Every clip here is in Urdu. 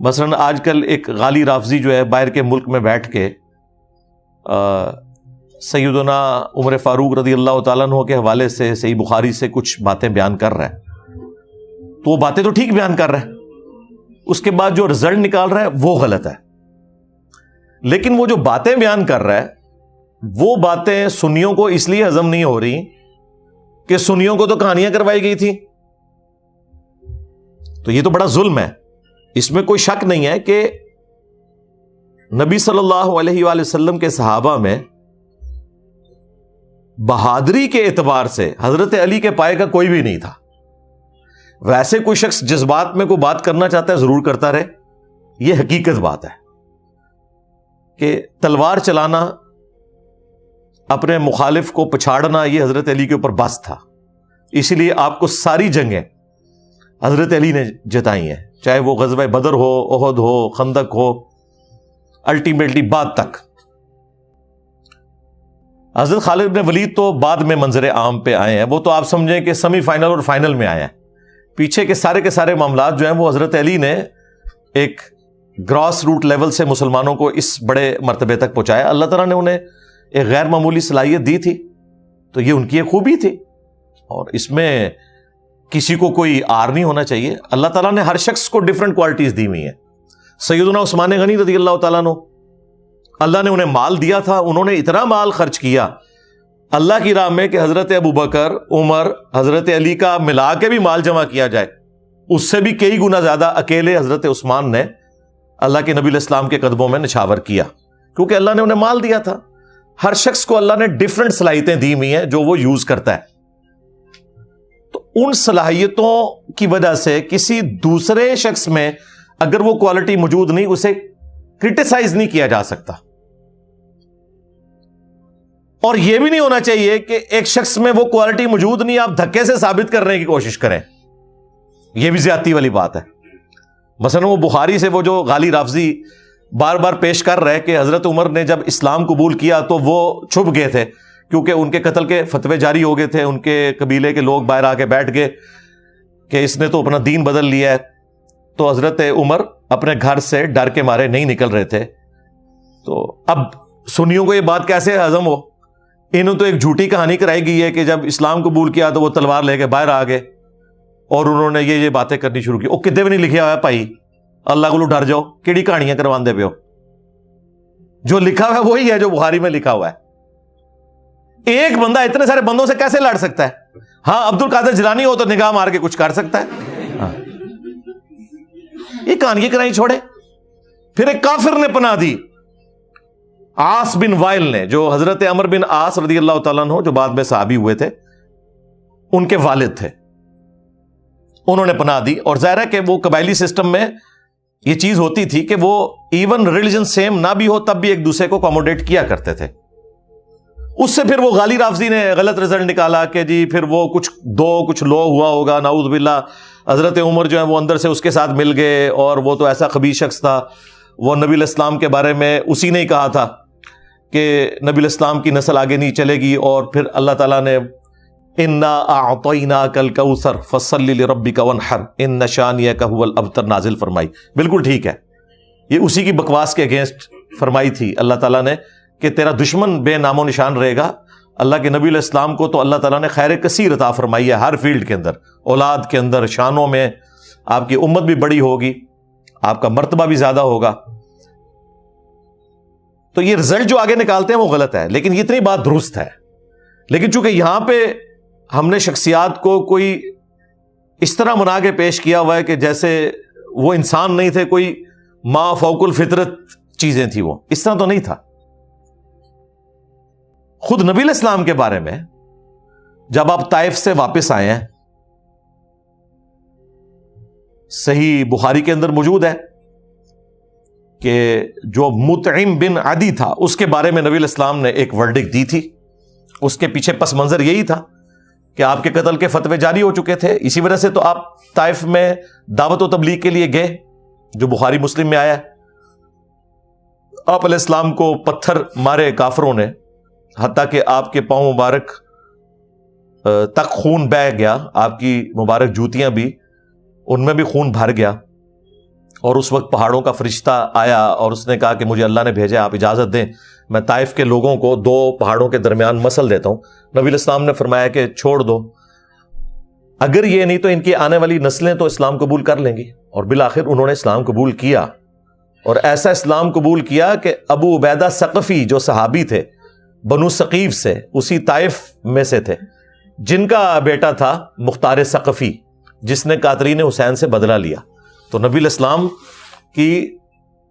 مثلاً آج کل ایک غالی رافضی جو ہے باہر کے ملک میں بیٹھ کے سیدنا عمر فاروق رضی اللہ تعالیٰ عنہ کے حوالے سے صحیح بخاری سے کچھ باتیں بیان کر رہا ہے، تو وہ باتیں تو ٹھیک بیان کر رہا ہے، اس کے بعد جو رزلٹ نکال رہا ہے وہ غلط ہے. لیکن وہ جو باتیں بیان کر رہا ہے وہ باتیں سنیوں کو اس لیے ہضم نہیں ہو رہی کہ سنیوں کو تو کہانیاں کروائی گئی تھی. تو یہ تو بڑا ظلم ہے. اس میں کوئی شک نہیں ہے کہ نبی صلی اللہ علیہ وآلہ وسلم کے صحابہ میں بہادری کے اعتبار سے حضرت علی کے پائے کا کوئی بھی نہیں تھا. ویسے کوئی شخص جذبات میں کوئی بات کرنا چاہتا ہے ضرور کرتا رہے، یہ حقیقت بات ہے کہ تلوار چلانا، اپنے مخالف کو پچھاڑنا، یہ حضرت علی کے اوپر بس تھا. اسی لیے آپ کو ساری جنگیں حضرت علی نے جتائی ہیں، چاہے وہ غزوہ بدر ہو، احد ہو، خندق ہو، الٹیمیٹلی بعد تک. حضرت خالد بن ولید تو بعد میں منظر عام پہ آئے ہیں، وہ تو آپ سمجھیں کہ سیمی فائنل اور فائنل میں آئے ہیں. پیچھے کے سارے معاملات جو ہیں وہ حضرت علی نے ایک گراس روٹ لیول سے مسلمانوں کو اس بڑے مرتبے تک پہنچایا. اللہ تعالیٰ نے انہیں ایک غیر معمولی صلاحیت دی تھی، تو یہ ان کی ایک خوبی تھی، اور اس میں کسی کو کوئی آر نہیں ہونا چاہیے. اللہ تعالیٰ نے ہر شخص کو ڈفرنٹ کوالٹیز دی ہوئی ہیں. سیدنا عثمان غنی رضی اللہ تعالیٰ عنہ، اللہ نے انہیں مال دیا تھا، انہوں نے اتنا مال خرچ کیا اللہ کی راہ میں کہ حضرت ابوبکر، عمر، حضرت علی کا ملا کے بھی مال جمع کیا جائے اس سے بھی کئی گنا زیادہ اکیلے حضرت عثمان نے اللہ کے نبی علیہ السلام کے قدموں میں نچھاور کیا، کیونکہ اللہ نے انہیں مال دیا تھا. ہر شخص کو اللہ نے ڈفرنٹ صلاحیتیں دی ہوئی ہیں جو وہ یوز کرتا ہے. تو ان صلاحیتوں کی وجہ سے کسی دوسرے شخص میں اگر وہ کوالٹی موجود نہیں، اسے کرٹیسائز نہیں کیا جا سکتا. اور یہ بھی نہیں ہونا چاہیے کہ ایک شخص میں وہ کوالٹی موجود نہیں، آپ دھکے سے ثابت کرنے کی کوشش کریں، یہ بھی زیادتی والی بات ہے. مثلا وہ بخاری سے وہ جو غالی رافضی بار بار پیش کر رہے کہ حضرت عمر نے جب اسلام قبول کیا تو وہ چھپ گئے تھے کیونکہ ان کے قتل کے فتوے جاری ہو گئے تھے، ان کے قبیلے کے لوگ باہر آ کے بیٹھ گئے کہ اس نے تو اپنا دین بدل لیا ہے. تو حضرت عمر اپنے گھر سے ڈر کے مارے نہیں نکل رہے تھے. تو اب سنیوں کو یہ بات کیسے ہضم ہو؟ انہوں تو ایک جھوٹی کہانی کرائی گئی ہے کہ جب اسلام قبول کیا تو وہ تلوار لے کے باہر آ گئے اور انہوں نے یہ باتیں کرنی شروع کی. وہ کدے بھی نہیں لکھا ہوا ہے بھائی، اللہ کو ڈر جاؤ، کیڑی کہانیاں کرواندے پہ ہو؟ جو لکھا ہوا ہے وہی ہے جو بخاری میں لکھا ہوا ہے. ایک بندہ اتنے سارے بندوں سے کیسے لڑ سکتا ہے؟ ہاں عبد القادر جیلانی ہو تو نگاہ مار کے کچھ کر سکتا ہے. ہاں یہ کہانیاں کرائی چھوڑے. پھر ایک کافر نے پناہ دی، عاص بن وائل نے، جو حضرت عمر بن عاص رضی اللہ تعالیٰ عنہ جو بعد میں صحابی ہوئے تھے، ان کے والد تھے، انہوں نے پناہ دی. اور ظاہر ہے کہ وہ قبائلی سسٹم میں یہ چیز ہوتی تھی کہ وہ ایون ریلیجن سیم نہ بھی ہو تب بھی ایک دوسرے کو اکوموڈیٹ کیا کرتے تھے. اس سے پھر وہ غالی رافضی نے غلط رزلٹ نکالا کہ جی پھر وہ کچھ لو ہوا ہوگا، نعوذ باللہ. حضرت عمر جو ہے وہ اندر سے اس کے ساتھ مل گئے اور وہ تو ایسا خبیث شخص تھا، وہ نبی علیہ السلام کے بارے میں اسی نے ہی کہا تھا کہ نبی علیہ السلام کی نسل آگے نہیں چلے گی. اور پھر اللہ تعالیٰ نے انا اعطیناک الکوثر فصل لربک وانحر ان شانئک ھو الابتر نازل فرمائی. بالکل ٹھیک ہے، یہ اسی کی بکواس کے اگینسٹ فرمائی تھی اللہ تعالیٰ نے کہ تیرا دشمن بے نام و نشان رہے گا. اللہ کے نبی علیہ السلام کو تو اللہ تعالیٰ نے خیر کثیر عطا فرمائی ہے ہر فیلڈ کے اندر، اولاد کے اندر، شانوں میں. آپ کی امت بھی بڑی ہوگی، آپ کا مرتبہ بھی زیادہ ہوگا. تو یہ رزلٹ جو آگے نکالتے ہیں وہ غلط ہے، لیکن یہ اتنی بات درست ہے. لیکن چونکہ یہاں پہ ہم نے شخصیات کو کوئی اس طرح منا کے پیش کیا ہوا ہے کہ جیسے وہ انسان نہیں تھے، کوئی ما فوق الفطرت چیزیں تھی، وہ اس طرح تو نہیں تھا. خود نبی علیہ السلام کے بارے میں جب آپ طائف سے واپس آئے ہیں، صحیح بخاری کے اندر موجود ہے کہ جو مطعم بن عدی تھا اس کے بارے میں نبی علیہ السلام نے ایک ورڈکٹ دی تھی. اس کے پیچھے پس منظر یہی تھا کہ آپ کے قتل کے فتوے جاری ہو چکے تھے. اسی وجہ سے تو آپ طائف میں دعوت و تبلیغ کے لیے گئے، جو بخاری مسلم میں آیا ہے. آپ علیہ السلام کو پتھر مارے کافروں نے، حتیٰ کہ آپ کے پاؤں مبارک تک خون بہہ گیا، آپ کی مبارک جوتیاں بھی ان میں بھی خون بھر گیا. اور اس وقت پہاڑوں کا فرشتہ آیا اور اس نے کہا کہ مجھے اللہ نے بھیجا، آپ اجازت دیں میں طائف کے لوگوں کو 2 پہاڑوں کے درمیان مسل دیتا ہوں۔ نبی علیہ السلام نے فرمایا کہ چھوڑ دو، اگر یہ نہیں تو ان کی آنے والی نسلیں تو اسلام قبول کر لیں گی۔ اور بالآخر انہوں نے اسلام قبول کیا، اور ایسا اسلام قبول کیا کہ ابو عبیدہ ثقفی جو صحابی تھے بنو ثقیف سے، اسی طائف میں سے تھے، جن کا بیٹا تھا مختار ثقفی، جس نے قاتلین حسین سے بدلہ لیا۔ تو نبی علیہ السلام کی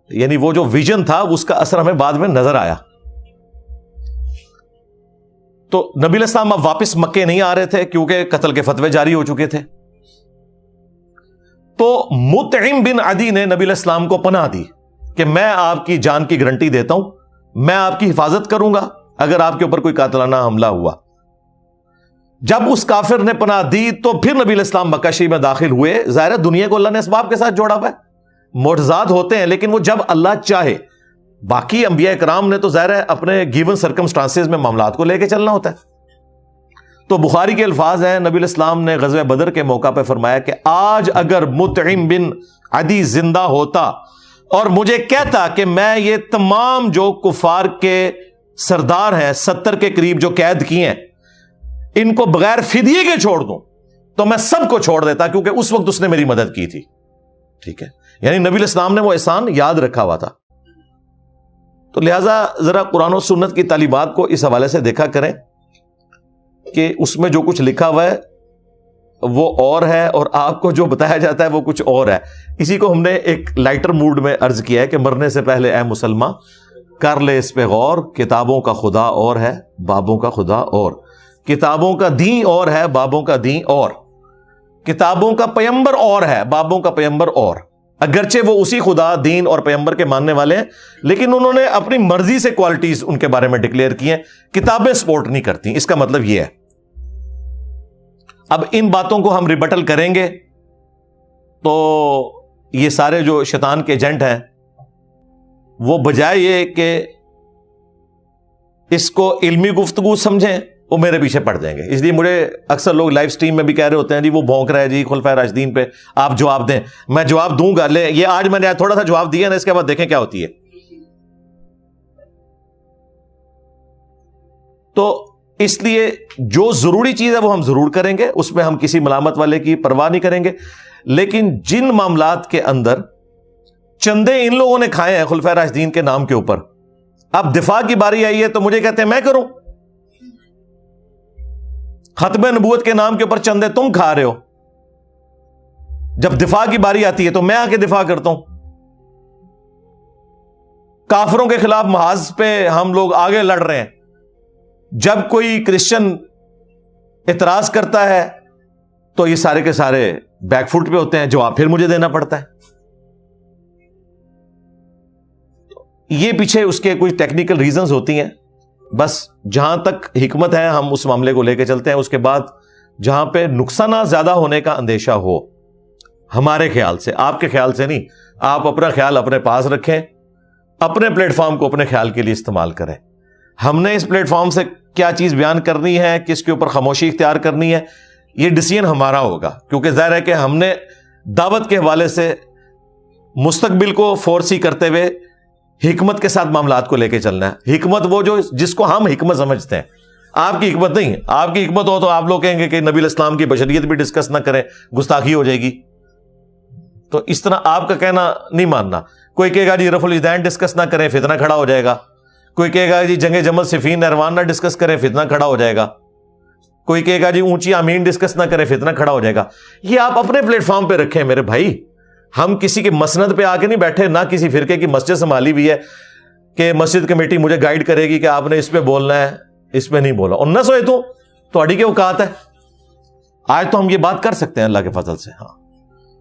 یعنی وہ جو ویژن تھا اس کا اثر ہمیں بعد میں نظر آیا۔ تو نبی علیہ السلام اب واپس مکے نہیں آ رہے تھے کیونکہ قتل کے فتوے جاری ہو چکے تھے۔ تو مطعم بن عدی نے نبی علیہ السلام کو پناہ دی کہ میں آپ کی جان کی گارنٹی دیتا ہوں، میں آپ کی حفاظت کروں گا اگر آپ کے اوپر کوئی قاتلانہ حملہ ہوا۔ جب اس کافر نے پناہ دی تو پھر نبی علیہ السلام مکہ شریف میں داخل ہوئے۔ ظاہر ہے دنیا کو اللہ نے اسباب کے ساتھ جوڑا ہوا ہے، معجزات ہوتے ہیں، لیکن وہ جب اللہ چاہے۔ باقی انبیاء کرام نے تو ظاہر ہے اپنے گیون سرکمسٹانسز میں معاملات کو لے کے چلنا ہوتا ہے۔ تو بخاری کے الفاظ ہیں، نبی علیہ السلام نے غزوہ بدر کے موقع پہ فرمایا کہ آج اگر مطعم بن عدی زندہ ہوتا اور مجھے کہتا کہ میں یہ تمام جو کفار کے سردار ہیں 70 کے قریب جو قید کیے ہیں ان کو بغیر فدیے کے چھوڑ دوں تو میں سب کو چھوڑ دیتا، کیونکہ اس وقت اس نے میری مدد کی تھی۔ ٹھیک ہے، یعنی نبی علیہ السلام نے وہ احسان یاد رکھا ہوا تھا۔ تو لہٰذا ذرا قرآن و سنت کی تعلیمات کو اس حوالے سے دیکھا کریں کہ اس میں جو کچھ لکھا ہوا ہے وہ اور ہے اور آپ کو جو بتایا جاتا ہے وہ کچھ اور ہے۔ اسی کو ہم نے ایک لائٹر موڈ میں عرض کیا ہے کہ مرنے سے پہلے اے مسلمان کر لے اس پہ غور، کتابوں کا خدا اور ہے بابوں کا خدا اور، کتابوں کا دین اور ہے بابوں کا دین اور، کتابوں کا پیمبر اور ہے بابوں کا پیمبر اور۔ اگرچہ وہ اسی خدا، دین اور پیمبر کے ماننے والے ہیں، لیکن انہوں نے اپنی مرضی سے کوالٹیز ان کے بارے میں ڈکلیئر کی ہیں، کتابیں سپورٹ نہیں کرتی۔ اس کا مطلب یہ ہے۔ اب ان باتوں کو ہم ریبٹل کریں گے تو یہ سارے جو شیطان کے ایجنٹ ہیں وہ بجائے یہ کہ اس کو علمی گفتگو سمجھیں وہ میرے پیچھے پڑ جائیں گے۔ اس لیے مجھے اکثر لوگ لائیو سٹریم میں بھی کہہ رہے ہوتے ہیں جی وہ بھونک رہا ہے جی خلفائے راشدین پہ، آپ جواب دیں۔ میں جواب دوں گا، لے یہ آج میں نے تھوڑا سا جواب دیا نا، اس کے بعد دیکھیں کیا ہوتی ہے۔ تو اس لیے جو ضروری چیز ہے وہ ہم ضرور کریں گے، اس میں ہم کسی ملامت والے کی پرواہ نہیں کریں گے، لیکن جن معاملات کے اندر چندے ان لوگوں نے کھائے ہیں خلفائے راشدین کے نام کے اوپر، اب دفاع کی باری آئی ہے تو مجھے کہتے ہیں میں کروں۔ ختم نبوت کے نام کے اوپر چندے تم کھا رہے ہو، جب دفاع کی باری آتی ہے تو میں آ کے دفاع کرتا ہوں۔ کافروں کے خلاف محاذ پہ ہم لوگ آگے لڑ رہے ہیں، جب کوئی کرسچن اعتراض کرتا ہے تو یہ سارے کے سارے بیک فٹ پہ ہوتے ہیں، جواب پھر مجھے دینا پڑتا ہے۔ یہ پیچھے اس کے کچھ ٹیکنیکل ریزنز ہوتی ہیں، بس جہاں تک حکمت ہے ہم اس معاملے کو لے کے چلتے ہیں۔ اس کے بعد جہاں پہ نقصانات زیادہ ہونے کا اندیشہ ہو، ہمارے خیال سے، آپ کے خیال سے نہیں، آپ اپنا خیال اپنے پاس رکھیں، اپنے پلیٹ فارم کو اپنے خیال کے لیے استعمال کریں۔ ہم نے اس پلیٹ فارم سے کیا چیز بیان کرنی ہے، کس کے اوپر خاموشی اختیار کرنی ہے، یہ ڈیسیژن ہمارا ہوگا، کیونکہ ظاہر ہے کہ ہم نے دعوت کے حوالے سے مستقبل کو فورسی کرتے ہوئے حکمت کے ساتھ معاملات کو لے کے چلنا ہے۔ حکمت وہ جو جس کو ہم حکمت سمجھتے ہیں، آپ کی حکمت نہیں ہے۔ آپ کی حکمت ہو تو آپ لوگ کہیں گے کہ نبی علیہ السلام کی بشریت بھی ڈسکس نہ کریں، گستاخی ہو جائے گی۔ تو اس طرح آپ کا کہنا نہیں ماننا۔ کوئی کہے گا جی رفع الیدین ڈسکس نہ کریں، فتنہ کھڑا ہو جائے گا۔ کوئی کہے گا جی جنگ جمل صفین نہروان نہ ڈسکس کریں، فتنہ کھڑا ہو جائے گا۔ کوئی کہے گا جی اونچی آمین ڈسکس نہ کریں، فتنہ کھڑا ہو جائے گا۔ یہ آپ اپنے پلیٹ فارم پہ رکھیں میرے بھائی، ہم کسی کے مسند پہ آ کے نہیں بیٹھے، نہ کسی فرقے کی مسجد سنبھالی ہوئی ہے کہ مسجد کمیٹی مجھے گائیڈ کرے گی کہ آپ نے اس پہ بولنا ہے، اس پہ نہیں بولا، اور نہ سوئے تو اڑی کے اوقات ہے۔ آج تو ہم یہ بات کر سکتے ہیں اللہ کے فضل سے۔ ہاں،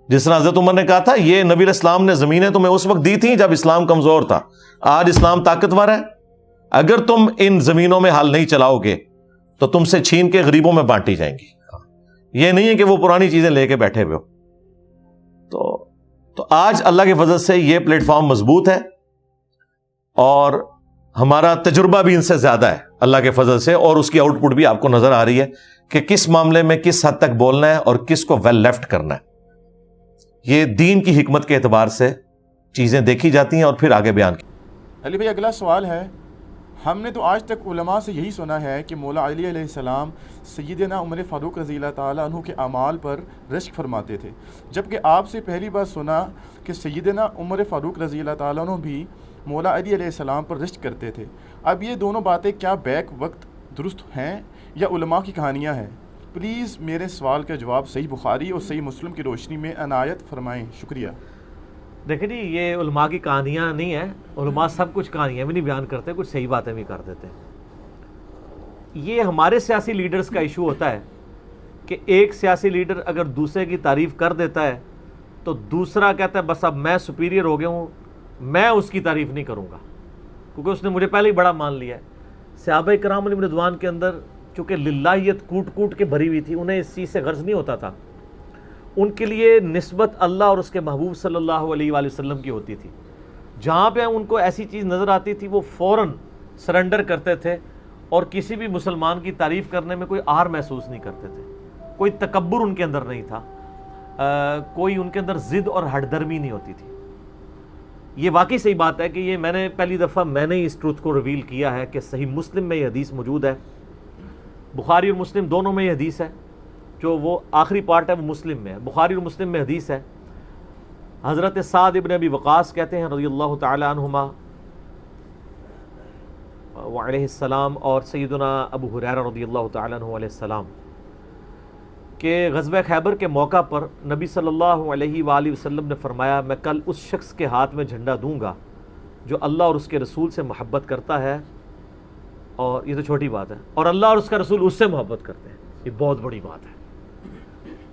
جس طرح حضرت عمر نے کہا تھا یہ نبی علیہ السلام نے زمینیں تمہیں اس وقت دی تھیں جب اسلام کمزور تھا، آج اسلام طاقتور ہے، اگر تم ان زمینوں میں حل نہیں چلاؤ گے تو تم سے چھین کے غریبوں میں بانٹی جائیں گی۔ یہ نہیں ہے کہ وہ پرانی چیزیں لے کے بیٹھے ہوئے ہو۔ تو آج اللہ کے فضل سے یہ پلیٹ فارم مضبوط ہے، اور ہمارا تجربہ بھی ان سے زیادہ ہے اللہ کے فضل سے، اور اس کی آؤٹ پٹ بھی آپ کو نظر آ رہی ہے کہ کس معاملے میں کس حد تک بولنا ہے اور کس کو ویل لیفٹ کرنا ہے۔ یہ دین کی حکمت کے اعتبار سے چیزیں دیکھی جاتی ہیں اور پھر آگے بیان کی۔ علی بھائی اگلا سوال ہے، ہم نے تو آج تک علماء سے یہی سنا ہے کہ مولا علی علیہ السلام سیدنا عمر فاروق رضی اللہ تعالیٰ عنہ کے اعمال پر رشک فرماتے تھے، جبکہ آپ سے پہلی بار سنا کہ سیدنا عمر فاروق رضی اللہ تعالیٰ عنہ بھی مولا علی علیہ السلام پر رشک کرتے تھے۔ اب یہ دونوں باتیں کیا بیک وقت درست ہیں یا علماء کی کہانیاں ہیں؟ پلیز میرے سوال کا جواب صحیح بخاری اور صحیح مسلم کی روشنی میں عنایت فرمائیں، شکریہ۔ دیکھیں جی، یہ علماء کی کہانیاں نہیں ہیں، علماء سب کچھ کہانیاں بھی نہیں بیان کرتے، کچھ صحیح باتیں بھی کر دیتے ہیں۔ یہ ہمارے سیاسی لیڈرز کا ایشو ہوتا ہے کہ ایک سیاسی لیڈر اگر دوسرے کی تعریف کر دیتا ہے تو دوسرا کہتا ہے بس اب میں سپیریئر ہو گیا ہوں، میں اس کی تعریف نہیں کروں گا کیونکہ اس نے مجھے پہلے ہی بڑا مان لیا ہے۔ صحابہ کرام علیہم رضوان کے اندر چونکہ للہیت کوٹ کوٹ کے بھری ہوئی تھی، انہیں اس چیز سے غرض نہیں ہوتا تھا، ان کے لیے نسبت اللہ اور اس کے محبوب صلی اللہ علیہ وآلہ وسلم کی ہوتی تھی۔ جہاں پہ ان کو ایسی چیز نظر آتی تھی وہ فوراً سرنڈر کرتے تھے اور کسی بھی مسلمان کی تعریف کرنے میں کوئی آر محسوس نہیں کرتے تھے، کوئی تکبر ان کے اندر نہیں تھا، کوئی ان کے اندر ضد اور ہٹ درمی نہیں ہوتی تھی۔ یہ واقعی صحیح بات ہے کہ یہ میں نے پہلی دفعہ میں نے اس ٹروتھ کو ریویل کیا ہے کہ صحیح مسلم میں یہ حدیث موجود ہے، بخاری اور مسلم دونوں میں یہ حدیث ہے، جو وہ آخری پارٹ ہے وہ مسلم میں ہے، بخاری اور مسلم میں حدیث ہے۔ حضرت سعد ابن ابی وقاص کہتے ہیں رضی اللہ تعالی عنہما وعلیہ السلام، اور سیدنا ابو ہریرہ رضی اللہ تعالی عنہ علیہ السلام، کہ غزوہ خیبر کے موقع پر نبی صلی اللہ علیہ وآلہ وسلم نے فرمایا میں کل اس شخص کے ہاتھ میں جھنڈا دوں گا جو اللہ اور اس کے رسول سے محبت کرتا ہے، اور یہ تو چھوٹی بات ہے، اور اللہ اور اس کا رسول اس سے محبت کرتے ہیں، یہ بہت بڑی بات ہے۔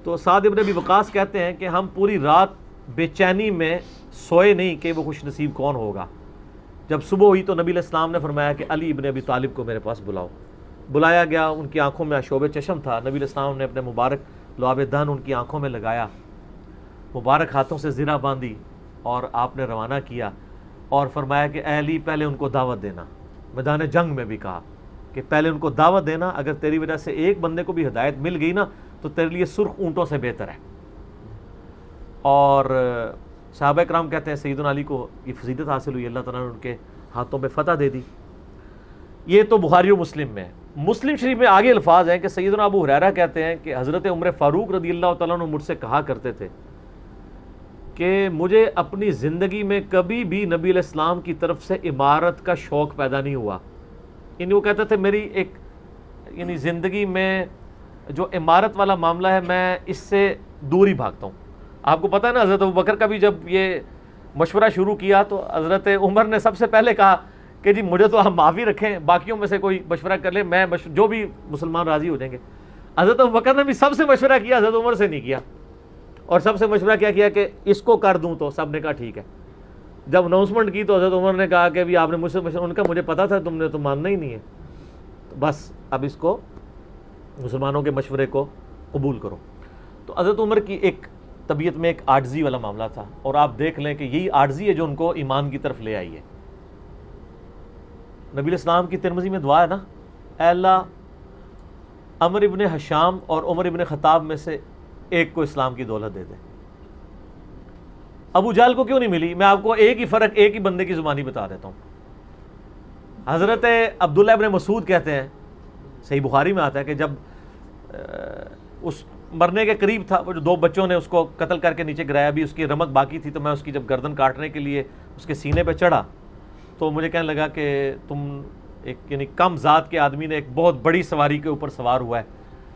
تو سعد ابن ابی وقاص کہتے ہیں کہ ہم پوری رات بے چینی میں سوئے نہیں کہ وہ خوش نصیب کون ہوگا۔ جب صبح ہوئی تو نبی علیہ السلام نے فرمایا کہ علی ابن ابی طالب کو میرے پاس بلاؤ۔ بلایا گیا، ان کی آنکھوں میں شعب چشم تھا، نبی علیہ السلام نے اپنے مبارک لعاب دہن ان کی آنکھوں میں لگایا، مبارک ہاتھوں سے زرہ باندھی اور آپ نے روانہ کیا اور فرمایا کہ اے علی پہلے ان کو دعوت دینا۔ میدان جنگ میں بھی کہا کہ پہلے ان کو دعوت دینا، اگر تیری وجہ سے ایک بندے کو بھی ہدایت مل گئی نا تو تیرے لیے سرخ اونٹوں سے بہتر ہے۔ اور صحابہ کرام کہتے ہیں سیدنا علی کو یہ فضیلت حاصل ہوئی، اللہ تعالیٰ نے ان کے ہاتھوں پہ فتح دے دی۔ یہ تو بخاری و مسلم میں ہے۔ مسلم شریف میں آگے الفاظ ہیں کہ سیدنا ابو ہریرہ کہتے ہیں کہ حضرت عمر فاروق رضی اللہ تعالیٰ عنہ مجھ سے کہا کرتے تھے کہ مجھے اپنی زندگی میں کبھی بھی نبی علیہ السلام کی طرف سے عمارت کا شوق پیدا نہیں ہوا، یعنی وہ کہتے تھے میری ایک یعنی زندگی میں جو عمارت والا معاملہ ہے میں اس سے دور ہی بھاگتا ہوں۔ آپ کو پتہ ہے نا حضرت ابوبکر کا بھی جب یہ مشورہ شروع کیا تو حضرت عمر نے سب سے پہلے کہا کہ جی مجھے تو ہم معافی رکھیں، باقیوں میں سے کوئی مشورہ کر لے، میں جو بھی مسلمان راضی ہو جائیں گے۔ حضرت ابوبکر نے بھی سب سے مشورہ کیا، حضرت عمر سے نہیں کیا، اور سب سے مشورہ کیا کہ اس کو کر دوں، تو سب نے کہا ٹھیک ہے۔ جب اناؤنسمنٹ کی تو حضرت عمر نے کہا کہ بھی آپ نے مجھ سے مشورہ، ان کا مجھے پتا تھا تم نے تو ماننا ہی نہیں ہے، تو بس اب اس کو مسلمانوں کے مشورے کو قبول کرو۔ تو حضرت عمر کی ایک طبیعت میں ایک عاجزی والا معاملہ تھا، اور آپ دیکھ لیں کہ یہی عاجزی ہے جو ان کو ایمان کی طرف لے آئی ہے۔ نبی علیہ السلام کی ترمذی میں دعا ہے نا، اے اللہ عمر ابن حشام اور عمر ابن خطاب میں سے ایک کو اسلام کی دولت دے دے۔ ابو جہل کو کیوں نہیں ملی؟ میں آپ کو ایک ہی فرق ایک ہی بندے کی زبانی بتا دیتا ہوں۔ حضرت عبداللہ ابن مسعود کہتے ہیں، صحیح بخاری میں آتا ہے کہ جب اس مرنے کے قریب تھا، وہ جو دو بچوں نے اس کو قتل کر کے نیچے گرایا، بھی اس کی رمق باقی تھی، تو میں اس کی جب گردن کاٹنے کے لیے اس کے سینے پہ چڑھا تو مجھے کہنے لگا کہ تم ایک یعنی کم ذات کے آدمی نے ایک بہت بڑی سواری کے اوپر سوار ہوا ہے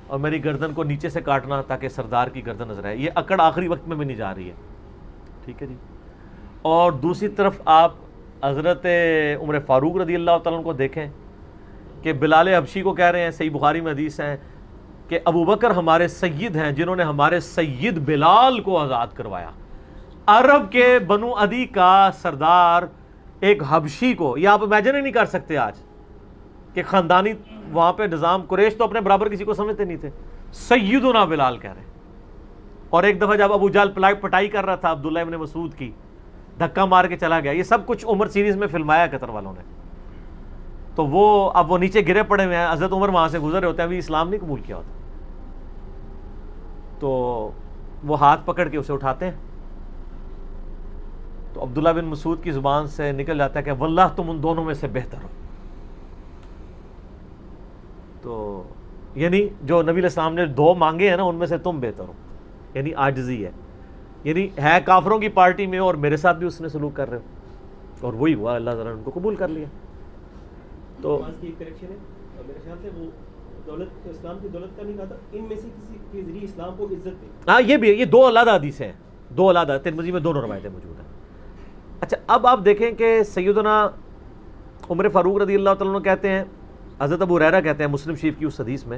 اور میری گردن کو نیچے سے کاٹنا تاکہ سردار کی گردن نظر آئے۔ یہ اکڑ آخری وقت میں بھی نہیں جا رہی ہے، ٹھیک ہے جی۔ اور دوسری طرف آپ حضرت عمر فاروق رضی اللہ تعالیٰ عنہ کو دیکھیں کہ بلال حبشی کو کہہ رہے ہیں، صحیح بخاری میں حدیث ہیں کہ ابوبکر ہمارے سید ہیں جنہوں نے ہمارے سید بلال کو آزاد کروایا۔ عرب کے بنو عدی کا سردار ایک حبشی کو، یہ آپ امیجن ہی نہیں کر سکتے آج کہ خاندانی وہاں پہ نظام، قریش تو اپنے برابر کسی کو سمجھتے نہیں تھے، سیدنا بلال کہہ رہے ہیں۔ اور ایک دفعہ جب ابو جہل پٹائی کر رہا تھا عبداللہ ابن مسعود کی، دھکا مار کے چلا گیا۔ یہ سب کچھ عمر سیریز میں فلمایا قطر والوں نے، تو وہ اب وہ نیچے گرے پڑے ہوئے ہیں، حضرت عمر وہاں سے گزر رہے ہوتے ہیں، ابھی اسلام نہیں قبول کیا ہوتا، تو وہ ہاتھ پکڑ کے اسے اٹھاتے ہیں تو عبداللہ بن مسعود کی زبان سے نکل جاتا ہے کہ واللہ تم ان دونوں میں سے بہتر ہو. تو یعنی جو نبی علیہ السلام نے 2 مانگے ہیں نا ان میں سے تم بہتر ہو, یعنی عاجزی ہے, یعنی ہے کافروں کی پارٹی میں اور میرے ساتھ بھی اس نے سلوک کر رہے ہو, اور وہی ہوا, اللہ تعالیٰ نے ان کو قبول کر لیا. تو کریکشن ہے میرے خیال سے وہ دولت اسلام کی دولت کا نہیں کہا تھا, ان میں سے کسی کے ذریعے اسلام کو عزت دے. ہاں یہ بھی, یہ 2 علیحدہ حدیثیں ہیں, 2 علیحدہ, ترمذی میں دونوں روایتیں موجود ہیں. اچھا اب آپ دیکھیں کہ سیدنا عمر فاروق رضی اللہ تعالیٰ عنہ کہتے ہیں, حضرت ابو ہریرہ کہتے ہیں مسلم شریف کی اس حدیث میں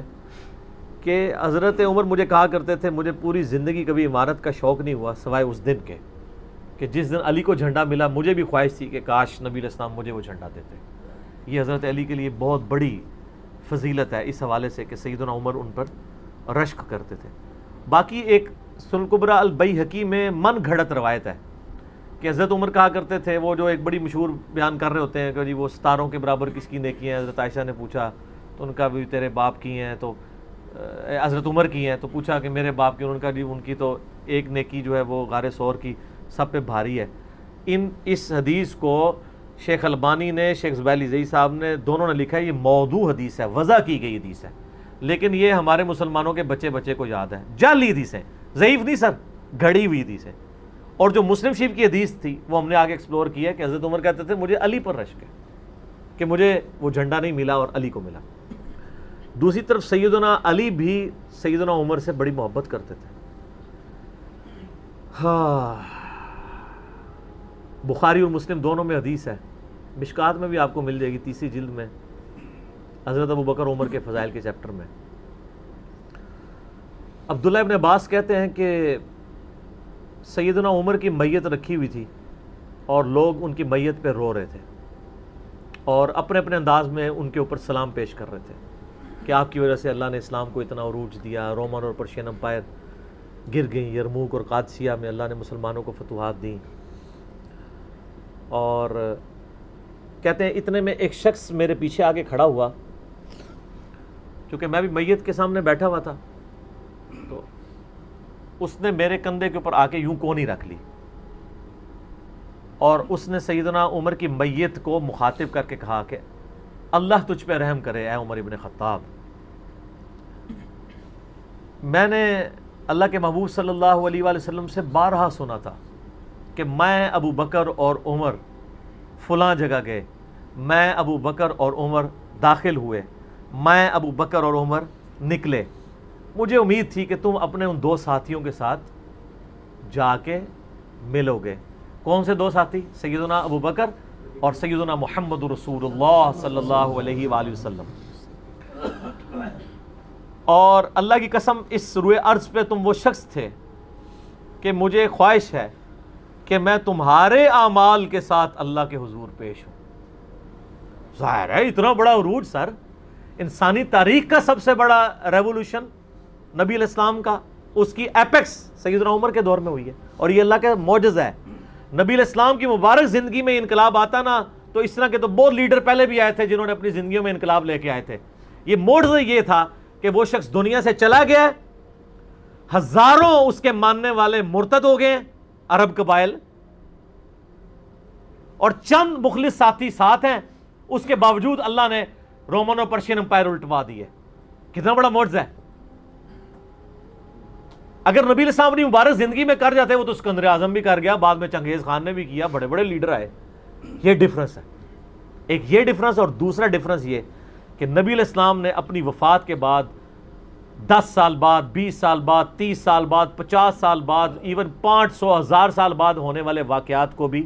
کہ حضرت عمر مجھے کہا کرتے تھے مجھے پوری زندگی کبھی عمارت کا شوق نہیں ہوا سوائے اس دن کے کہ جس دن علی کو جھنڈا ملا, مجھے بھی خواہش تھی کہ کاش نبی علیہ السلام مجھے وہ جھنڈا دیتے. یہ حضرت علی کے لیے بہت بڑی فضیلت ہے اس حوالے سے کہ سیدنا عمر ان پر رشک کرتے تھے. باقی ایک سنن کبریٰ البیہقی میں من گھڑت روایت ہے کہ حضرت عمر کہا کرتے تھے, وہ جو ایک بڑی مشہور بیان کر رہے ہوتے ہیں کہ جی وہ ستاروں کے برابر کس کی نیکی ہیں. حضرت عائشہ نے پوچھا تو ان کا بھی تیرے باپ کی ہیں, تو حضرت عمر کی ہیں, تو پوچھا کہ میرے باپ کی, ان کا جی ان کی تو ایک نیکی جو ہے وہ غار ثور کی سب پہ بھاری ہے. اس حدیث کو شیخ البانی نے, شیخ زبیلی زئی صاحب نے, دونوں نے لکھا ہے یہ موضوع حدیث ہے, وضع کی گئی حدیث ہے, لیکن یہ ہمارے مسلمانوں کے بچے کو یاد ہے. جعلی حدیث ہے, ضعیف نہیں سر, گھڑی ہوئی حدیث ہے. اور جو مسلم شریف کی حدیث تھی وہ ہم نے آگے ایکسپلور کی ہے کہ حضرت عمر کہتے تھے مجھے علی پر رشک ہے کہ مجھے وہ جھنڈا نہیں ملا اور علی کو ملا. دوسری طرف سیدنا علی بھی سیدنا عمر سے بڑی محبت کرتے تھے. ہاں, بخاری اور مسلم دونوں میں حدیث ہے, مشکات میں بھی آپ کو مل جائے گی 3 جلد میں, حضرت ابو بکر عمر کے فضائل کے چیپٹر میں. عبداللہ ابن عباس کہتے ہیں کہ سیدنا عمر کی میت رکھی ہوئی تھی اور لوگ ان کی میت پہ رو رہے تھے اور اپنے اپنے انداز میں ان کے اوپر سلام پیش کر رہے تھے کہ آپ کی وجہ سے اللہ نے اسلام کو اتنا عروج دیا, رومن اور پرشین امپائر گر گئیں, یرموک اور قادسیہ میں اللہ نے مسلمانوں کو فتوحات دیں. اور کہتے ہیں اتنے میں ایک شخص میرے پیچھے آگے کھڑا ہوا, کیونکہ میں بھی میت کے سامنے بیٹھا ہوا تھا, تو اس نے میرے کندھے کے اوپر آ کے یوں کونی رکھ لی اور اس نے سیدنا عمر کی میت کو مخاطب کر کے کہا کہ اللہ تجھ پہ رحم کرے اے عمر ابن خطاب. میں نے اللہ کے محبوب صلی اللہ علیہ وآلہ وسلم سے بارہا سنا تھا کہ میں ابو بکر اور عمر فلاں جگہ گئے, میں ابو بکر اور عمر داخل ہوئے, میں ابو بکر اور عمر نکلے. مجھے امید تھی کہ تم اپنے ان 2 ساتھیوں کے ساتھ جا کے ملو گے. کون سے 2 ساتھی؟ سیدنا ابو بکر اور سیدنا محمد رسول اللہ صلی اللہ علیہ وآلہ وسلم. اور اللہ کی قسم اس روئے ارض پہ تم وہ شخص تھے کہ مجھے خواہش ہے کہ میں تمہارے اعمال کے ساتھ اللہ کے حضور پیش ہوں. ظاہر ہے اتنا بڑا عروج سر, انسانی تاریخ کا سب سے بڑا ریولوشن نبی علیہ السلام کا, اس کی ایپیکس سیدنا عمر کے دور میں ہوئی ہے, اور یہ اللہ کا معجزہ ہے. نبی علیہ السلام کی مبارک زندگی میں انقلاب آتا نا, تو اس طرح کے تو بہت لیڈر پہلے بھی آئے تھے جنہوں نے اپنی زندگیوں میں انقلاب لے کے آئے تھے. یہ معجزہ یہ تھا کہ وہ شخص دنیا سے چلا گیا, ہزاروں اس کے ماننے والے مرتد ہو گئے عرب قبائل, اور چند مخلص ساتھی ساتھ ہیں, اس کے باوجود اللہ نے رومن اور پرشین امپائر الٹوا دیے. کتنا بڑا معجزہ ہے. اگر نبی علیہ السلام اپنی مبارک زندگی میں کر جاتے, وہ تو اسکندر اعظم بھی کر گیا, بعد میں چنگیز خان نے بھی کیا, بڑے بڑے لیڈر آئے. یہ ڈفرنس ہے, ایک یہ ڈفرنس, اور دوسرا ڈفرنس یہ کہ نبی علیہ السلام نے اپنی وفات کے بعد 10 سال بعد, 20 سال بعد, 30 سال بعد, 50 سال بعد, ایون 500,000 سال بعد ہونے والے واقعات کو بھی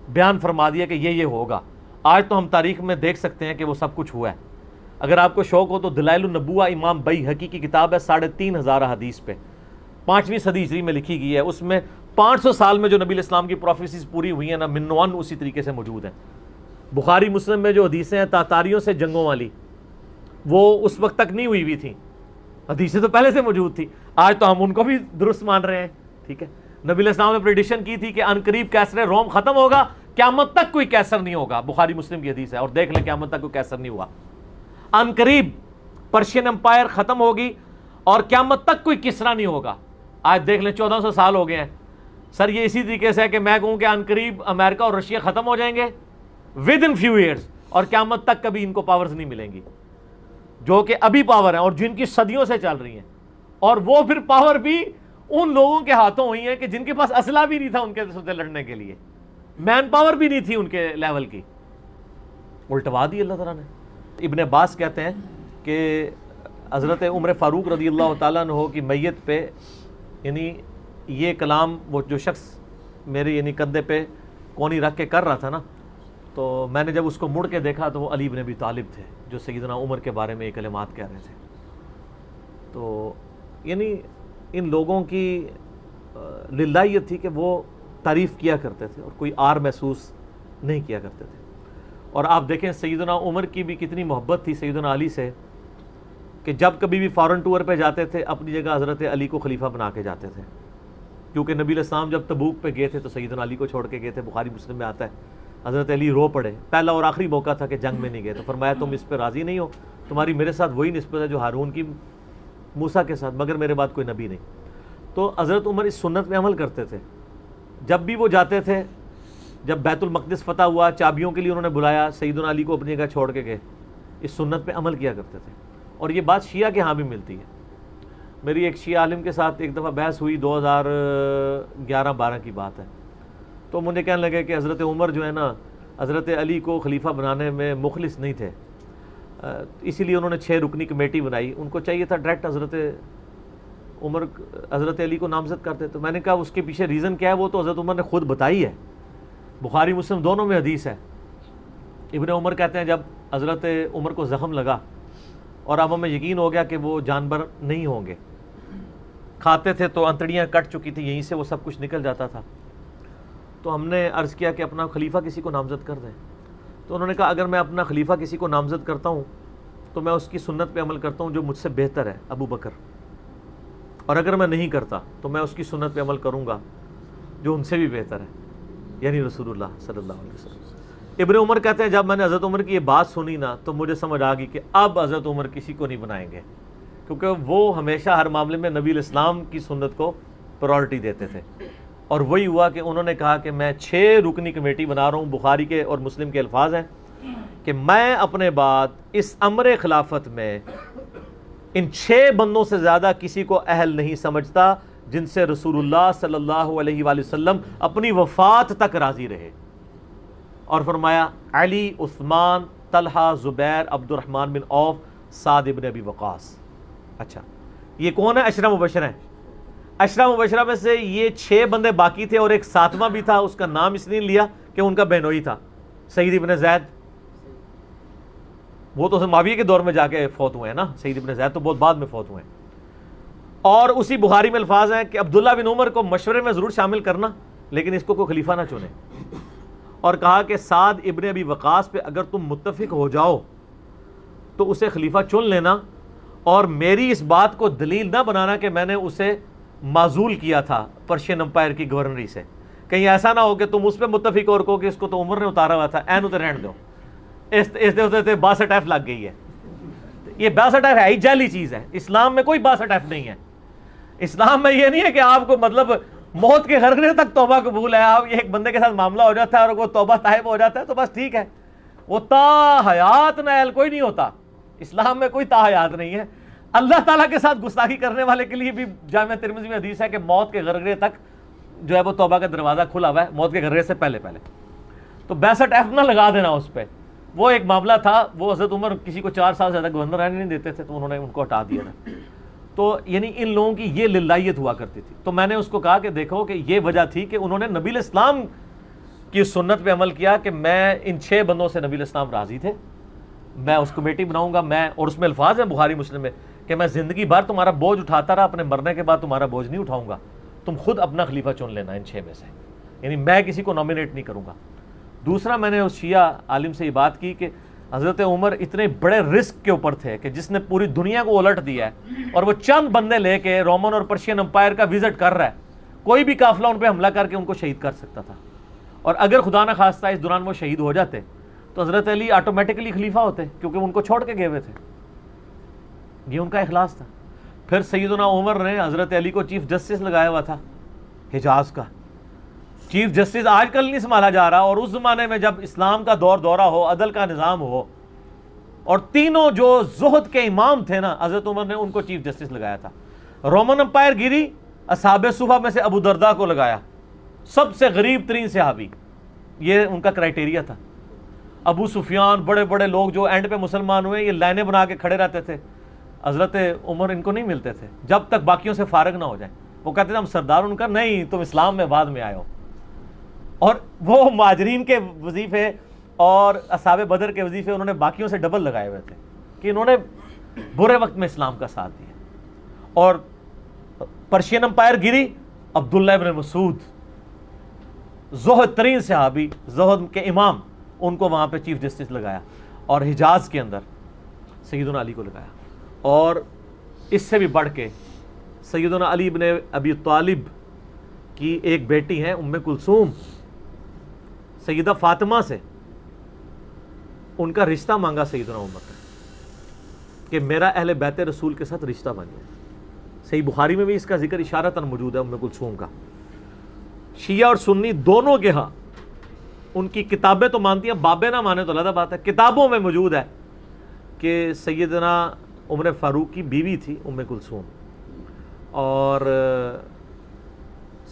بیان فرما دیا کہ یہ ہوگا. آج تو ہم تاریخ میں دیکھ سکتے ہیں کہ وہ سب کچھ ہوا ہے. اگر آپ کو شوق ہو تو دلائل النبوہ امام بیہقی کی کتاب ہے, 3,500 حدیث پہ, 5ویں صدی ہجری میں لکھی گئی ہے. اس میں 500 سال میں جو نبی علیہ السلام کی پروفیسیز پوری ہوئی ہیں نا, منوان اسی طریقے سے موجود ہیں. بخاری مسلم میں جو حدیثیں ہیں تاتاریوں سے جنگوں والی, وہ اس وقت تک نہیں ہوئی تھیں, حدیثیں تو پہلے سے موجود تھی. آج تو ہم ان کو بھی درست مان رہے ہیں. ٹھیک ہے, نبی علیہ السلام نے پریڈکشن کی تھی کہ ان قریب کیسر روم ختم ہوگا, قیامت تک کوئی کیسر نہیں ہوگا. بخاری مسلم کی حدیث ہے, اور دیکھ لیں قیامت تک کوئی کیسر نہیں ہوا. ان قریب پرشین امپائر ختم ہوگی اور قیامت تک کوئی کسرا نہیں ہوگا. آج دیکھ لیں 1400 سال ہو گئے ہیں, سر یہ اسی طریقے سے ہے کہ میں کہوں کہ ان قریب امریکہ اور رشیا ختم ہو جائیں گے ود ان فیو ایئرس، اور قیامت تک کبھی ان کو پاورز نہیں ملیں گی جو کہ ابھی پاور ہیں اور جن کی صدیوں سے چل رہی ہیں، اور وہ پھر پاور بھی ان لوگوں کے ہاتھوں ہوئی ہیں کہ جن کے پاس اسلحہ بھی نہیں تھا ان کے ساتھ لڑنے کے لیے، مین پاور بھی نہیں تھی ان کے لیول کی، الٹوا دی اللہ تعالیٰ نے۔ ابن عباس کہتے ہیں کہ حضرت عمر فاروق رضی اللہ تعالیٰ عنہ کی میت پہ یعنی یہ کلام وہ جو شخص میرے یعنی کندھے پہ کونی رکھ کے کر رہا تھا نا، تو میں نے جب اس کو مڑ کے دیکھا تو وہ علی بن ابی طالب تھے جو سیدنا عمر کے بارے میں یہ کلمات کہہ رہے تھے۔ تو یعنی ان لوگوں کی للہیت تھی کہ وہ تعریف کیا کرتے تھے اور کوئی آر محسوس نہیں کیا کرتے تھے۔ اور آپ دیکھیں سیدنا عمر کی بھی کتنی محبت تھی سیدنا علی سے کہ جب کبھی بھی فارن ٹور پہ جاتے تھے اپنی جگہ حضرت علی کو خلیفہ بنا کے جاتے تھے، کیونکہ نبی علیہ السلام جب تبوک پہ گئے تھے تو سیدنا علی کو چھوڑ کے گئے تھے، بخاری مسلم میں آتا ہے حضرت علی رو پڑے، پہلا اور آخری موقع تھا کہ جنگ میں نہیں گئے، تو فرمایا تم اس پہ راضی نہیں ہو، تمہاری میرے ساتھ وہی نسبت ہے جو ہارون کی موسیٰ کے ساتھ، مگر میرے بعد کوئی نبی نہیں۔ تو حضرت عمر اس سنت پہ عمل کرتے تھے، جب بھی وہ جاتے تھے، جب بیت المقدس فتح ہوا چابیوں کے لیے انہوں نے بلایا، سیدنا علی کو اپنی جگہ چھوڑ کے گئے، اس سنت پہ عمل کیا کرتے تھے۔ اور یہ بات شیعہ کے ہاں بھی ملتی ہے۔ میری ایک شیعہ عالم کے ساتھ ایک دفعہ بحث ہوئی، 2011-12 کی بات ہے، تو مجھے کہنے لگے کہ حضرت عمر جو ہے نا حضرت علی کو خلیفہ بنانے میں مخلص نہیں تھے، اسی لیے انہوں نے 6 رکنی کمیٹی بنائی، ان کو چاہیے تھا ڈائریکٹ حضرت عمر حضرت علی کو نامزد کرتے۔ تو میں نے کہا اس کے پیچھے ریزن کیا ہے، وہ تو حضرت عمر نے خود بتائی ہے، بخاری مسلم دونوں میں حدیث ہے۔ ابن عمر کہتے ہیں جب حضرت عمر کو زخم لگا اور اب ہمیں یقین ہو گیا کہ وہ جانور نہیں ہوں گے، کھاتے تھے تو انتڑیاں کٹ چکی تھی، یہیں سے وہ سب کچھ نکل جاتا تھا، تو ہم نے عرض کیا کہ اپنا خلیفہ کسی کو نامزد کر دیں۔ تو انہوں نے کہا اگر میں اپنا خلیفہ کسی کو نامزد کرتا ہوں تو میں اس کی سنت پہ عمل کرتا ہوں جو مجھ سے بہتر ہے، ابو بکر، اور اگر میں نہیں کرتا تو میں اس کی سنت پہ عمل کروں گا جو ان سے بھی بہتر ہے، یعنی رسول اللہ صلی اللہ علیہ وسلم۔ ابن عمر کہتے ہیں جب میں نے حضرت عمر کی یہ بات سنی نا تو مجھے سمجھ آ گئی کہ اب حضرت عمر کسی کو نہیں بنائیں گے، کیونکہ وہ ہمیشہ ہر معاملے میں نبی علیہ السلام کی سنت کو پرائورٹی دیتے تھے، اور وہی ہوا کہ انہوں نے کہا کہ میں 6 رکنی کمیٹی بنا رہا ہوں، بخاری کے اور مسلم کے الفاظ ہیں کہ میں اپنے بعد اس امر خلافت میں ان 6 بندوں سے زیادہ کسی کو اہل نہیں سمجھتا جن سے رسول اللہ صلی اللہ علیہ وآلہ وسلم اپنی وفات تک راضی رہے، اور فرمایا علی، عثمان، طلحہ، زبیر، عبد الرحمن بن عوف، سعد ابن ابی وقاص۔ اچھا یہ کون ہے؟ عشرہ مبشرہ ہیں۔ عشرہ مبشرہ میں سے یہ 6 بندے باقی تھے اور ایک 7واں بھی تھا، اس کا نام اس لیے لیا کہ ان کا بہنوئی تھا، سعید ابن زید، وہ تو معاویہ کے دور میں جا کے فوت ہوئے ہیں نا، سعید ابن زید تو بہت بعد میں فوت ہوئے ہیں۔ اور اسی بخاری میں الفاظ ہیں کہ عبداللہ بن عمر کو مشورے میں ضرور شامل کرنا لیکن اس کو کوئی خلیفہ نہ چنے، اور کہا کہ سعد ابن ابی وقاص پہ اگر تم متفق ہو جاؤ تو اسے خلیفہ چن لینا، اور میری اس بات کو دلیل نہ بنانا کہ میں نے اسے معزول کیا تھا پرشین امپائر کی گورنری سے، کہیں ایسا نہ ہو کہ تم اس پہ متفق اور کہو کہ اس کو تو عمر نے اتارا ہوا تھا، اینو تو رہن دو، اس دے باسٹیف لگ گئی ہے۔ یہ باسٹیف ہے ہی جعلی چیز ہے، اسلام میں کوئی باسٹیف نہیں ہے۔ اسلام میں یہ نہیں ہے کہ آپ کو مطلب موت کے غرغرے تک توبہ قبول ہے، آپ ایک بندے کے ساتھ معاملہ ہو جاتا ہے اور وہ توبہ طائب ہو جاتا ہے تو بس ٹھیک ہے، وہ تا حیات نائل کوئی نہیں ہوتا، اسلام میں کوئی تا حیات نہیں ہے۔ اللہ تعالیٰ کے ساتھ گستاخی کرنے والے کے لیے بھی جامع ترمذی میں حدیث ہے کہ موت کے غرغرے تک جو ہے وہ توبہ کا دروازہ کھلا ہوا ہے، موت کے غرغرے سے پہلے تو 62 نہ لگا دینا اس پہ۔ وہ ایک معاملہ تھا، وہ حضرت عمر کسی کو 4 سال سے زیادہ گورنر رہنے نہیں دیتے تھے تو انہوں نے ان کو ہٹا دیا تھا۔ تو یعنی ان لوگوں کی یہ للہیت ہوا کرتی تھی۔ تو میں نے اس کو کہا کہ دیکھو کہ یہ وجہ تھی کہ انہوں نے نبی علیہ السلام کی سنت پہ عمل کیا کہ میں ان 6 بندوں سے نبی علیہ السلام راضی تھے، میں اس کمیٹی بناؤں گا، میں، اور اس میں الفاظ ہیں بخاری مسلم میں کہ میں زندگی بھر تمہارا بوجھ اٹھاتا رہا، اپنے مرنے کے بعد تمہارا بوجھ نہیں اٹھاؤں گا، تم خود اپنا خلیفہ چن لینا ان 6 میں سے، یعنی میں کسی کو نامینیٹ نہیں کروں گا۔ دوسرا میں نے اس شیعہ عالم سے یہ بات کی کہ حضرت عمر اتنے بڑے رسک کے اوپر تھے کہ جس نے پوری دنیا کو الٹ دیا ہے اور وہ چند بندے لے کے رومن اور پرشین امپائر کا وزٹ کر رہا ہے، کوئی بھی قافلہ ان پہ حملہ کر کے ان کو شہید کر سکتا تھا، اور اگر خدا نہ خواستہ اس دوران وہ شہید ہو جاتے تو حضرت علی آٹومیٹکلی خلیفہ ہوتے کیونکہ ان کو چھوڑ کے گئے ہوئے تھے۔ یہ ان کا اخلاص تھا۔ پھر سیدنا عمر نے حضرت علی کو چیف جسٹس لگایا ہوا تھا حجاز کا، چیف جسٹس آج کل نہیں سنبھالا جا رہا، اور اس زمانے میں جب اسلام کا دورہ ہو، عدل کا نظام ہو، اور تینوں جو زہد کے امام تھے نا حضرت عمر نے ان کو چیف جسٹس لگایا تھا. رومن امپائر گری، اصحاب صفہ میں سے ابو درداء کو لگایا، سب سے غریب ترین صحابی، یہ ان کا کرائٹیریا تھا. ابو سفیان، بڑے بڑے لوگ جو اینڈ پہ مسلمان ہوئے، یہ لائنیں بنا کے کھڑے رہتے تھے. حضرت عمر ان کو نہیں ملتے تھے جب تک باقیوں سے فارغ نہ ہو جائیں. وہ کہتے تھے ہم سردار، ان کا نہیں، تم اسلام میں بعد میں آئے ہو. اور وہ مہاجرین کے وظیفے اور اصحاب بدر کے وظیفے انہوں نے باقیوں سے ڈبل لگائے ہوئے تھے کہ انہوں نے برے وقت میں اسلام کا ساتھ دیا. اور پرشین امپائر گری، عبداللہ ابن مسعود، زہد ترین صحابی، زہد کے امام، ان کو وہاں پہ چیف جسٹس لگایا. اور حجاز کے اندر سیدنا علی کو لگایا. اور اس سے بھی بڑھ کے سیدنا علی بن ابی طالب کی ایک بیٹی ہیں ام کلثوم، سیدہ فاطمہ سے ان کا رشتہ مانگا سیدنا عمر نے کہ میرا اہل بیت رسول کے ساتھ رشتہ بن جائے. صحیح بخاری میں بھی اس کا ذکر اشارتاً موجود ہے ام کلثوم کا. شیعہ اور سنی دونوں کے ہاں ان کی کتابیں تو مانتی ہیں، بابیں نہ مانے تو علیحدہ بات ہے. کتابوں میں موجود ہے کہ سیدنا عمر فاروق کی بیوی تھی ام کلثوم، اور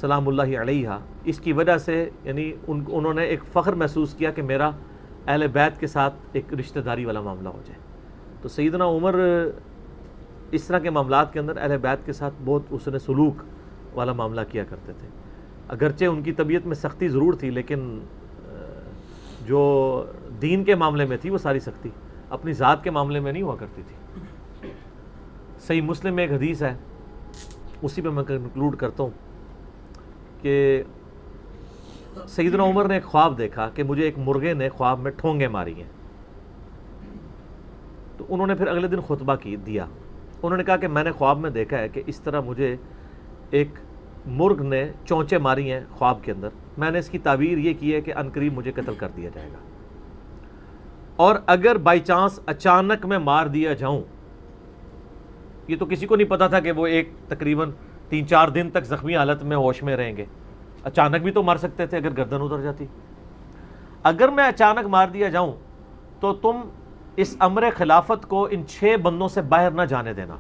سلام اللہ علیہا. اس کی وجہ سے یعنی انہوں نے ایک فخر محسوس کیا کہ میرا اہل بیت کے ساتھ ایک رشتہ داری والا معاملہ ہو جائے. تو سیدنا عمر اس طرح کے معاملات کے اندر اہل بیت کے ساتھ بہت حسن سلوک والا معاملہ کیا کرتے تھے. اگرچہ ان کی طبیعت میں سختی ضرور تھی، لیکن جو دین کے معاملے میں تھی وہ ساری سختی اپنی ذات کے معاملے میں نہیں ہوا کرتی تھی. صحیح مسلم میں ایک حدیث ہے، اسی پہ میں کنکلوڈ کرتا ہوں کہ سیدنا عمر نے ایک خواب دیکھا کہ مجھے ایک مرغے نے خواب میں ٹھونگے ماری ہیں. تو انہوں نے پھر اگلے دن خطبہ دیا. انہوں نے کہا کہ میں نے خواب میں دیکھا ہے کہ اس طرح مجھے ایک مرغ نے چونچے ماری ہیں خواب کے اندر. میں نے اس کی تعبیر یہ کی ہے کہ عنقریب مجھے قتل کر دیا جائے گا، اور اگر بائی چانس اچانک میں مار دیا جاؤں، یہ تو کسی کو نہیں پتا تھا کہ وہ ایک تقریباً 3-4 دن تک زخمی حالت میں ہوش میں رہیں گے. اچانک بھی تو مار سکتے تھے اگر گردن اتر جاتی. اگر میں اچانک مار دیا جاؤں تو تم اس امر خلافت کو ان 6 بندوں سے باہر نہ جانے دینا.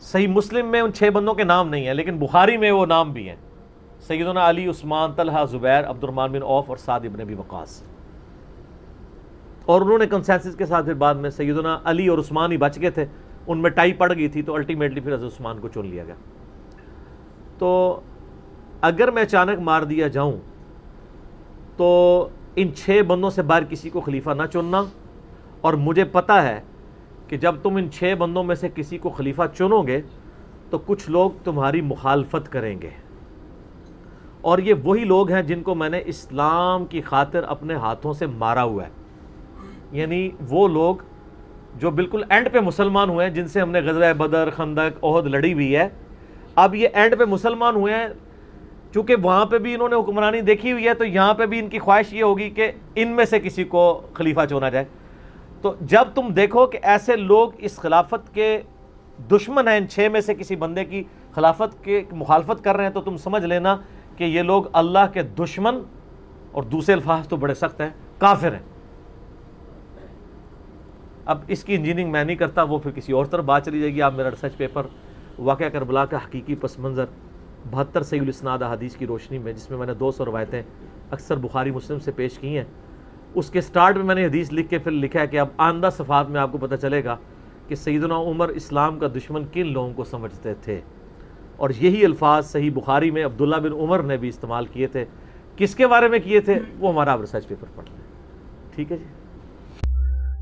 صحیح مسلم میں ان 6 بندوں کے نام نہیں ہیں، لیکن بخاری میں وہ نام بھی ہیں، سیدنا علی، عثمان، طلحہ، زبیر، عبد الرحمن بن عوف اور سعد ابن ابی وقاص. اور انہوں نے کنسنسس کے ساتھ پھر بعد میں سیدنا علی اور عثمان ہی بچ گئے تھے، ان میں ٹائی پڑ گئی تھی، تو الٹیمیٹلی پھر حضرت عثمان کو چن لیا گیا. تو اگر میں اچانک مار دیا جاؤں تو ان 6 بندوں سے باہر کسی کو خلیفہ نہ چننا. اور مجھے پتہ ہے کہ جب تم ان 6 بندوں میں سے کسی کو خلیفہ چنو گے تو کچھ لوگ تمہاری مخالفت کریں گے، اور یہ وہی لوگ ہیں جن کو میں نے اسلام کی خاطر اپنے ہاتھوں سے مارا ہوا ہے. یعنی وہ لوگ جو بالکل اینڈ پہ مسلمان ہوئے ہیں، جن سے ہم نے غزوہ بدر، خندق، احد لڑی ہوئی ہے. اب یہ اینڈ پہ مسلمان ہوئے ہیں، چونکہ وہاں پہ بھی انہوں نے حکمرانی دیکھی ہوئی ہے، تو یہاں پہ بھی ان کی خواہش یہ ہوگی کہ ان میں سے کسی کو خلیفہ چنا جائے. تو جب تم دیکھو کہ ایسے لوگ اس خلافت کے دشمن ہیں، ان 6 میں سے کسی بندے کی خلافت کے مخالفت کر رہے ہیں، تو تم سمجھ لینا کہ یہ لوگ اللہ کے دشمن، اور دوسرے الفاظ تو بڑے سخت ہیں، کافر ہیں. اب اس کی انجینئرنگ میں نہیں کرتا، وہ پھر کسی اور طرف بات چلی جائے گی. آپ میرا ریسرچ پیپر واقعہ کربلا کا حقیقی پس منظر 72 صحیح الاسناد احادیث کی روشنی میں، جس میں میں نے 200 روایتیں اکثر بخاری مسلم سے پیش کی ہیں، اس کے سٹارٹ میں نے حدیث لکھ کے پھر لکھا ہے کہ اب آئندہ صفحات میں آپ کو پتہ چلے گا کہ سیدنا عمر اسلام کا دشمن کن لوگوں کو سمجھتے تھے. اور یہی الفاظ صحیح بخاری میں عبداللہ بن عمر نے بھی استعمال کیے تھے. کس کے بارے میں کیے تھے وہ ہمارا آپ ریسرچ پیپر پڑھ لیں. ٹھیک ہے جی.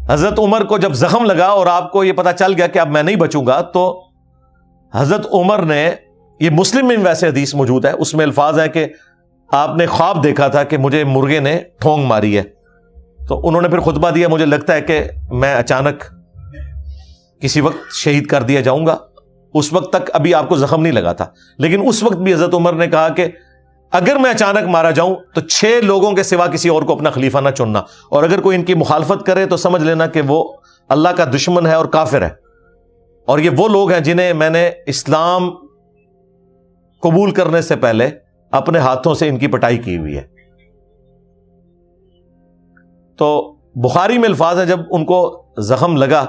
حضرت عمر کو جب زخم لگا اور آپ کو یہ پتا چل گیا کہ اب میں نہیں بچوں گا، تو حضرت عمر نے، یہ مسلم میں ویسے حدیث موجود ہے، اس میں الفاظ ہے کہ آپ نے خواب دیکھا تھا کہ مجھے مرغے نے ٹھونگ ماری ہے. تو انہوں نے پھر خطبہ دیا، مجھے لگتا ہے کہ میں اچانک کسی وقت شہید کر دیا جاؤں گا. اس وقت تک ابھی آپ کو زخم نہیں لگا تھا، لیکن اس وقت بھی حضرت عمر نے کہا کہ اگر میں اچانک مارا جاؤں تو 6 لوگوں کے سوا کسی اور کو اپنا خلیفہ نہ چننا، اور اگر کوئی ان کی مخالفت کرے تو سمجھ لینا کہ وہ اللہ کا دشمن ہے اور کافر ہے. اور یہ وہ لوگ ہیں جنہیں میں نے اسلام قبول کرنے سے پہلے اپنے ہاتھوں سے ان کی پٹائی کی ہوئی ہے. تو بخاری میں الفاظ ہیں جب ان کو زخم لگا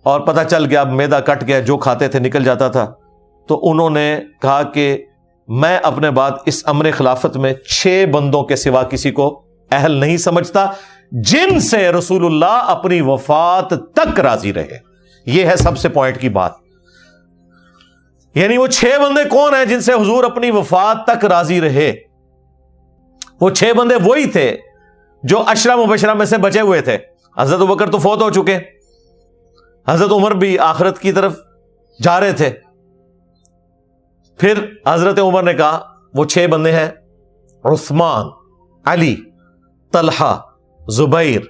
اور پتہ چل گیا اب معدہ کٹ گیا، جو کھاتے تھے نکل جاتا تھا، تو انہوں نے کہا کہ میں اپنے بعد اس امر خلافت میں 6 بندوں کے سوا کسی کو اہل نہیں سمجھتا جن سے رسول اللہ اپنی وفات تک راضی رہے. یہ ہے سب سے پوائنٹ کی بات. یعنی وہ 6 بندے کون ہیں جن سے حضور اپنی وفات تک راضی رہے؟ وہ 6 بندے وہی تھے جو عشرہ مبشرہ میں سے بچے ہوئے تھے. حضرت ابوبکر تو فوت ہو چکے، حضرت عمر بھی آخرت کی طرف جا رہے تھے. پھر حضرت عمر نے کہا وہ 6 بندے ہیں عثمان، علی، طلحہ، زبیر،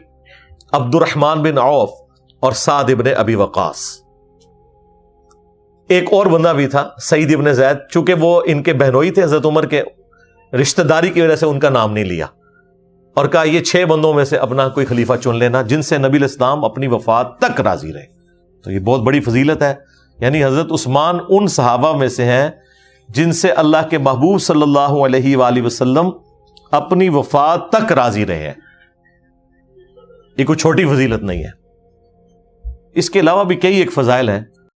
عبد الرحمن بن عوف اور سعد ابن ابی وقاص. ایک اور بندہ بھی تھا سعید ابن زید، چونکہ وہ ان کے بہنوئی تھے حضرت عمر کے، رشتہ داری کی وجہ سے ان کا نام نہیں لیا اور کہا یہ 6 بندوں میں سے اپنا کوئی خلیفہ چن لینا جن سے نبی الاسلام اپنی وفات تک راضی رہے. تو یہ بہت بڑی فضیلت ہے. یعنی حضرت عثمان ان صحابہ میں سے ہیں جن سے اللہ کے محبوب صلی اللہ علیہ وآلہ وسلم اپنی وفات تک راضی رہے ہیں. یہ کوئی چھوٹی فضیلت نہیں ہے. اس کے علاوہ بھی کئی ایک فضائل ہیں